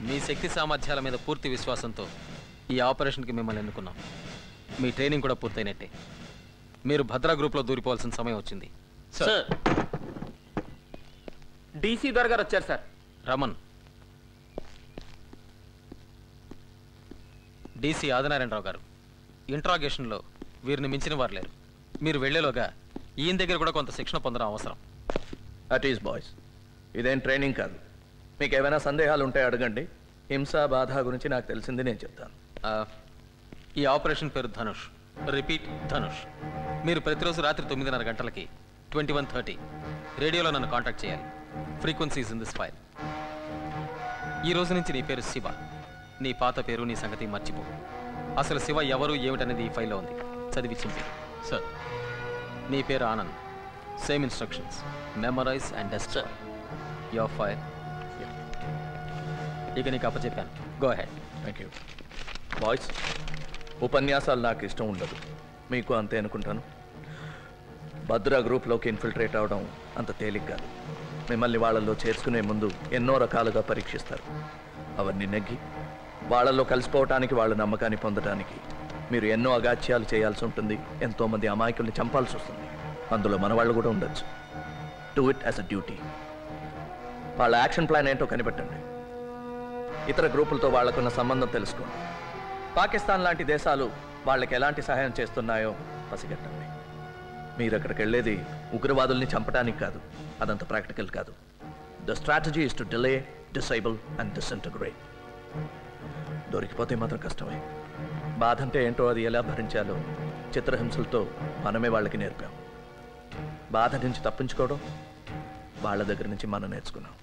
మీ శక్తి సామర్థ్యాల మీద పూర్తి విశ్వాసంతో ఈ ఆపరేషన్కి మిమ్మల్ని ఎన్నుకున్నాం. మీ ట్రైనింగ్ కూడా పూర్తయినట్టే. మీరు భద్రా గ్రూప్లో దూరిపోవాల్సిన సమయం వచ్చింది. సార్ డీసీ దొర గారు వచ్చారు సార్. రమన్, డీసీ ఆదినారాయణరావు గారు, ఇంట్రాగేషన్లో వీరిని మించిన వారు లేరు. మీరు వెళ్లేలోగా ఈయన దగ్గర కూడా కొంత శిక్షణ పొందడం అవసరం. అట్ ఈస్ బాయ్స్, ఇదేం ట్రైనింగ్ కాదు. మీకు ఏమైనా సందేహాలు ఉంటే అడగండి. హింస బాధ గురించి నాకు తెలిసింది నేను చెప్తాను. ఈ ఆపరేషన్ పేరు ధనుష్. రిపీట్, ధనుష్. మీరు ప్రతిరోజు రాత్రి 9:30 గంటలకి 21:30 రేడియోలో నన్ను కాంటాక్ట్ చేయాలి. Frequencies in this file. ఈ రోజు నుంచి నీ పేరు శివ. నీ పాత పేరు, నీ సంగతి మర్చిపో. అసలు శివ ఎవరు ఏమిటనేది ఈ ఫైల్లో ఉంది. చదివి చింపి. సార్, నీ పేరు Anand. Same instructions. Memorise and destroy your file. ఇక నీకు అప్పచెప్పాను. Go ahead. Thank you. Boys, ఉపన్యాసాలు నాకు ఇష్టం ఉండదు. మీకు అంతే అనుకుంటాను. భద్రా గ్రూప్లోకి ఇన్ఫిల్ట్రేట్ అవడం అంత తేలిక కాదు. మిమ్మల్ని వాళ్ళల్లో చేర్చుకునే ముందు ఎన్నో రకాలుగా పరీక్షిస్తారు. అవన్నీ నెగ్గి వాళ్ళల్లో కలిసిపోవటానికి, వాళ్ళ నమ్మకాన్ని పొందడానికి మీరు ఎన్నో అగాత్యాలు చేయాల్సి ఉంటుంది. ఎంతోమంది అమాయకుల్ని చంపాల్సి వస్తుంది. అందులో మన వాళ్ళు కూడా ఉండొచ్చు. Do it as a duty. వాళ్ళ యాక్షన్ ప్లాన్ ఏంటో కనిపెట్టండి. ఇతర గ్రూపులతో వాళ్లకున్న సంబంధం తెలుసుకోండి. పాకిస్తాన్ లాంటి దేశాలు వాళ్ళకి ఎలాంటి సహాయం చేస్తున్నాయో పసిగట్టండి. మీరు అక్కడికి వెళ్ళేది ఉగ్రవాదుల్ని చంపడానికి కాదు. అదంత ప్రాక్టికల్ కాదు. The strategy is to delay, disable and disintegrate. దొరికిపోతే మాత్రం కష్టమే. బాధ అంటే ఏంటో, అది ఎలా భరించాలో చిత్రహింసలతో మనమే వాళ్ళకి నేర్పాం. బాధ నుంచి తప్పించుకోవడం వాళ్ళ దగ్గర నుంచి మనం నేర్చుకున్నాం.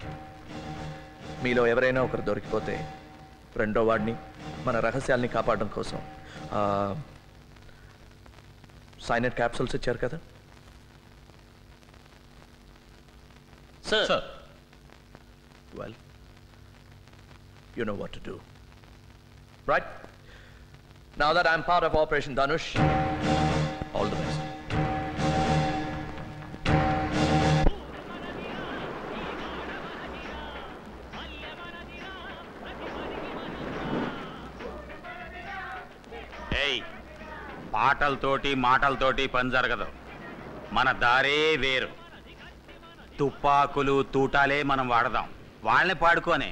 మీలో ఎవరైనా ఒకరు దొరికిపోతే రెండో వాడిని, మన రహస్యాల్ని కాపాడడం కోసం సైనైడ్ క్యాప్సూల్స్ ఇచ్చారు కదా. Sir, well, you know what to do. Right? Now that I'm part of Operation Dhanush, all the best. Hey, పాటలతోటి మాటలతోటి పని జరగదు. మన దారే వేరు. తుపాకులు తూటాలే మనం వాడదాం. వాళ్ళని పాడుకోనే.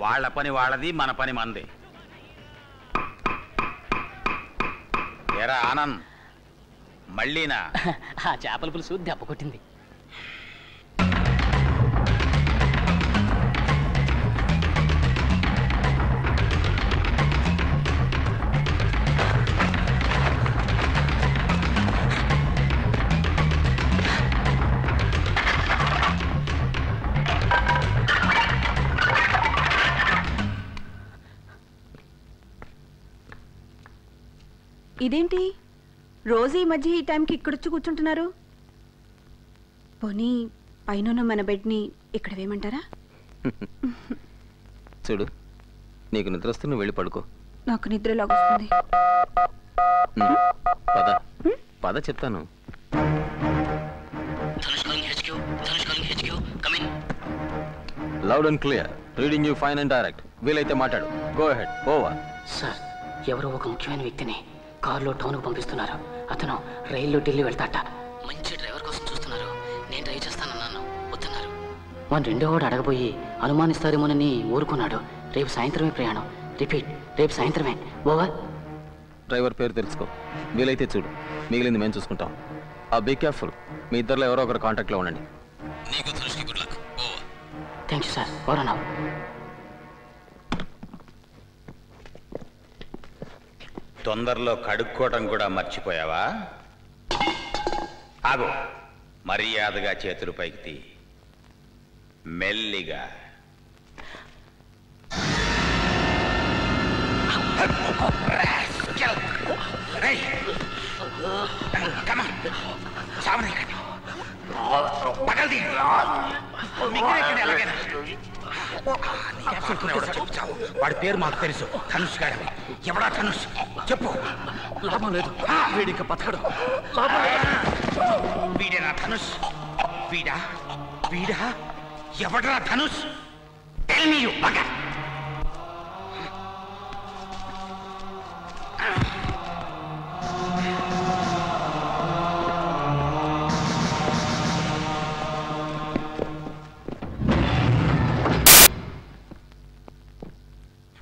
వాళ్ళ పని వాళ్ళది, మన పని మనది. ఎరా ఆనంద్, మళ్ళీనా? ఆ చేపల పులుసు దెబ్బ కొట్టింది. ఇదేంటి రోజు ఈ మధ్య ఈ టైంకి ఇక్కడొచ్చి కూర్చుంటున్నారు? పోనీ పైన మన బెడ్ని ఇక్కడ వేయమంటారా? చూడు, నీకు నిద్ర వస్తే నువ్వు వెళ్ళి పడుకో. నాకు నిద్ర లాగొస్తుంది. పద పద చెప్తాను. Loud and clear. Reading you fine and direct. వీలైతే మాట్లాడు. Go ahead. ఓవర్. సార్, ఎవరో ఒక ముఖ్యమైన వ్యక్తిని కారులో టౌన్కు పంపిస్తున్నారు. అతను రైల్లో ఢిల్లీ వెళ్తాట. మంచి డ్రైవర్ కోసం చూస్తున్నారు. నేను డ్రైవ్ చేస్తానన్నాను, వద్దన్నారు. మన రెండో వాడు అడగబోయి అనుమానిస్తారేమోనని ఊరుకున్నాడు. రేపు సాయంత్రమే ప్రయాణం. రిపీట్, రేపు సాయంత్రమే. ఓవర్. డ్రైవర్ పేరు తెలుసుకో. వీలైతే చూడు. మిగిలింది మేము చూసుకుంటాం. Be careful. మీ ఇద్దరిలో ఎవరో ఒకరు కాంటాక్ట్లో ఉండండి. నీకు ధనుష్కి good luck. Over. Thank you sir. Over అన్నావు. తొందరలో కడుక్కోవటం కూడా మర్చిపోయావా? ఆగు. మర్యాదగా చేతులు పైకి తీ. మెల్లిగా. వాడి పేరు మాకు తెలుసు. ధనుష్ గారని. ఎవడా ధనుష్? చెప్పు. లాభం లేదు. వీడిక బతకడు. వీడేనా ధనుష్? వీడా? వీడా? ఎవడరా Dhanush? Tell me, you bugger!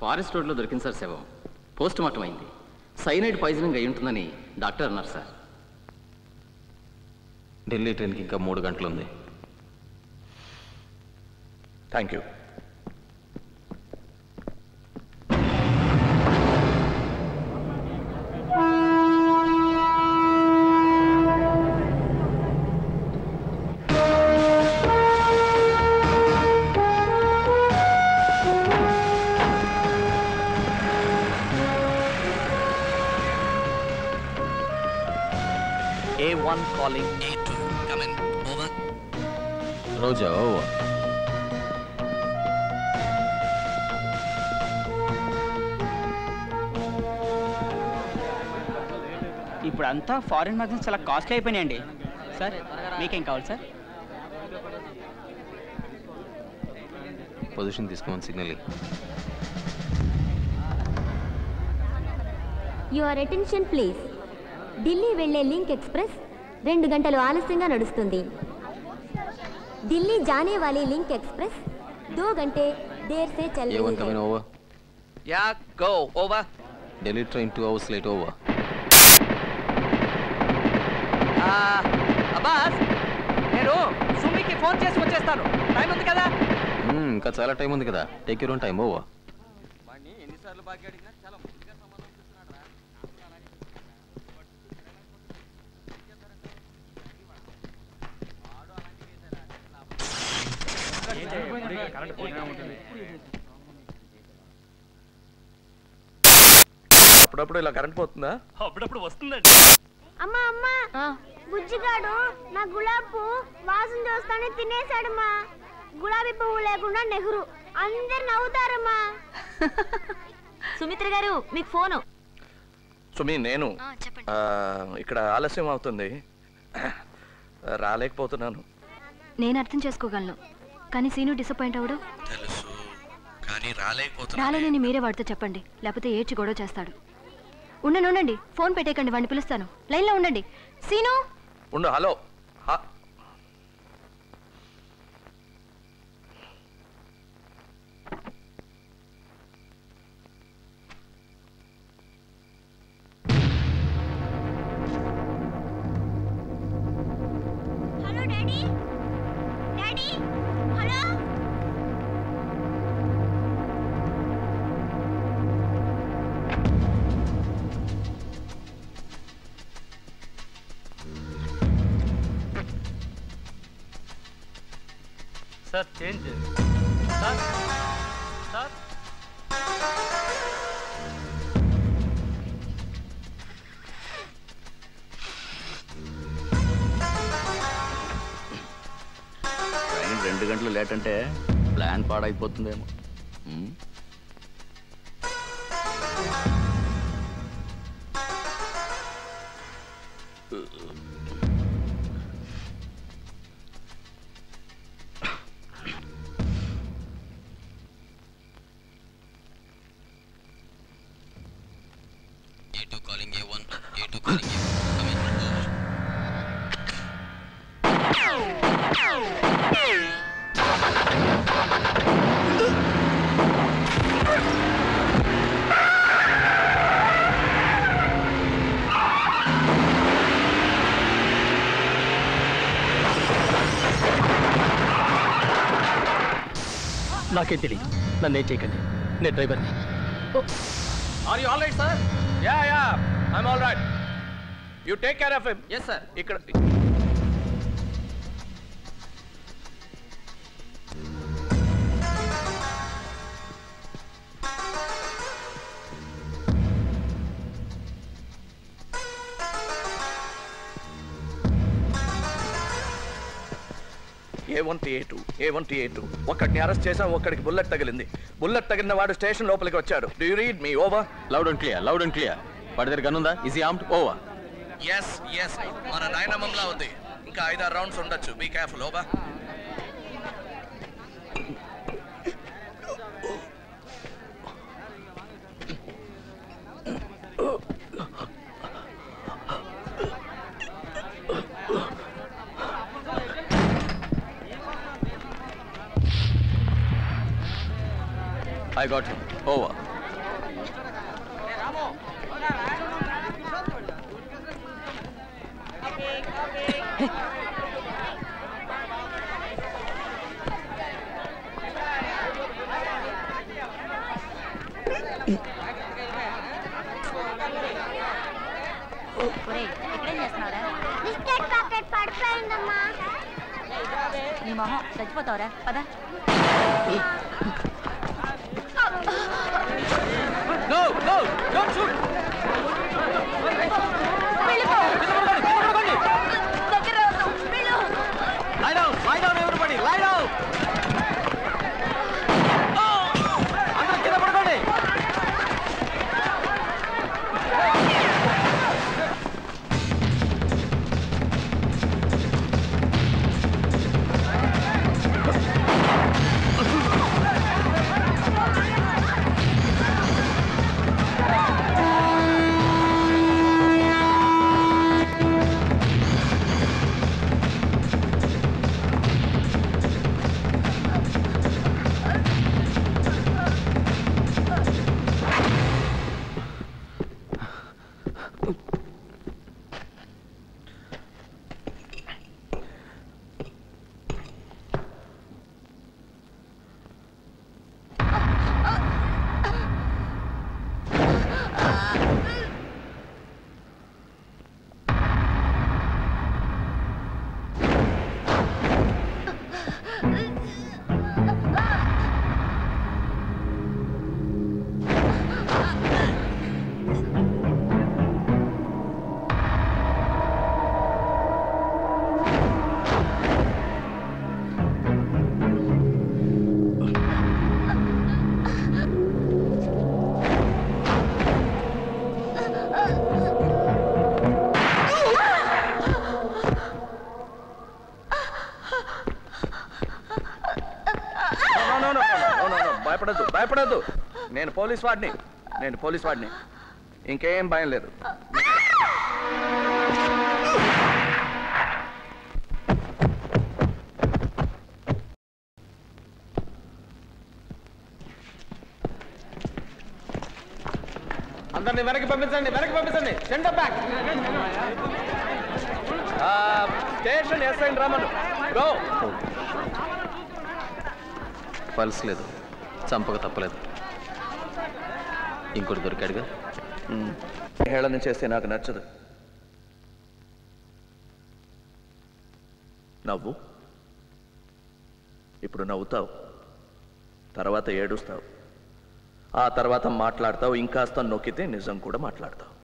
Forest రోడ్లో దొరికింది సార్ శవం. పోస్ట్ మార్టం అయింది. సైనైడ్ పాయిజనింగ్ అయి ఉంటుందని డాక్టర్ అన్నారు సార్. ఢిల్లీ ట్రైన్కి ఇంకా 3 గంటలు ఉంది. Thank you. A1 calling A2. Come in. Over. Roja over. ఇప్పుడు అంతా ఫారిన్ మ్యాగజైన్స్ చాలా కాస్ట్లీ అయిపోయినాయండి. సార్ మీకేం కావాలి సార్? పొజిషన్ తీసుకోమని signal. Your attention please. Delhi వెళ్లే లింక్ ఎక్స్ప్రెస్ 2 గంటలు ఆలస్యంగా నడుస్తుంది. ఢిల్లీ జానే వాలీ లింక్ ఎక్స్ప్రెస్ 2 घंटे देर से चल रही A1 coming over. Yeah, go. Over. Delhi train 2 hours late over. Abbas, నేను సుమికి ఫోన్ చేసి వచ్చేస్తాను. టైం ఉంది కదా? ఇంకా చాలా టైం ఉంది కదా. Take your own time over. ఎన్నిసార్లు బాగా అడిగినా చాలా ముందుగా సమాధానం చెప్తున్నాడు రా. అప్పుడప్పుడు ఇలా కరెంట్ పోతుందా? అప్పుడప్పుడు వస్తుందండి. అమ్మా అమ్మా, బుజ్జిగాడు నా గులాబీ పువ్వు వాసన చూస్తానే తినేశాడమ్మా. గులాబీ పువ్వు లేకుండా నెహ్రూ. అందరు నవ్వుతారమ్మా. సుమిత్ర గారు మీకు ఫోను. సుమి, నేను ఇక్కడ ఆలస్యం అవుతుంది, రాలేకపోతున్నాను. నేను అర్థం చేసుకోగలను, కానీ సీను డిసప్పాయింట్ అవడు. తెలుసు, కానీ రాలేకపోతున్నా. రాలేనని మీరే వాడితో చెప్పండి, లేకపోతే ఏడ్చి గొడవ చేస్తాడు. ఉండండి, ఫోన్ పెట్టేకండి, వాడిని పిలుస్తాను. లైన్లో ఉండండి. సీను ఉండు. Hello. Hello daddy. Daddy hello. Sir change sir. Sir train 2 గంటలు లేట్ అంటే plan పాడైపోతుందేమో. A2 calling A1. A2 calling A1. Come in. నాకేం తెలియదు, నన్నేం చేయకండి, నేను డ్రైవర్ని. Are you all right, sir? Yeah, I'm all right. You take care of him. Yes, sir. ఇక్కడ A1 ఒక్కడిని అరెస్ట్ చేసాం, ఒక్కడికి బుల్లెట్ తగిలింది. బుల్లెట్ తగిలిన వాడు స్టేషన్ లోపలికి వచ్చాడు. Do you read me? Over. Loud and clear. వాడి దగ్గర గన్ ఉందా? Easy armed? ఓవర్. ఎస్ మన నాయనమ్మంలా ఉంది. ఇంకా 5-6 రౌండ్స్ ఉండొచ్చు. Be careful. Over. I got him. Over. Biscuit packet పడిపోయిందమ్మా. నీ మొహం చచ్చిపోతావురా పద. భయపడద్దు. నేను పోలీస్ వాడిని. ఇంకేం భయం లేదు. అందరినీ వెనక్కి పంపించండి. Send back. స్టేషన్ ఎస్ఐ రమను. గో. పల్స్ లేదు, చంపక తప్పలేదు. ఇంకోటి దొరికాడుగా. హేళన చేస్తే నాకు నచ్చదు. నవ్వు. ఇప్పుడు నవ్వుతావు, తర్వాత ఏడుస్తావు, ఆ తర్వాత మాట్లాడతావు. ఇంకాస్త నొక్కితే నిజం కూడా మాట్లాడతావు.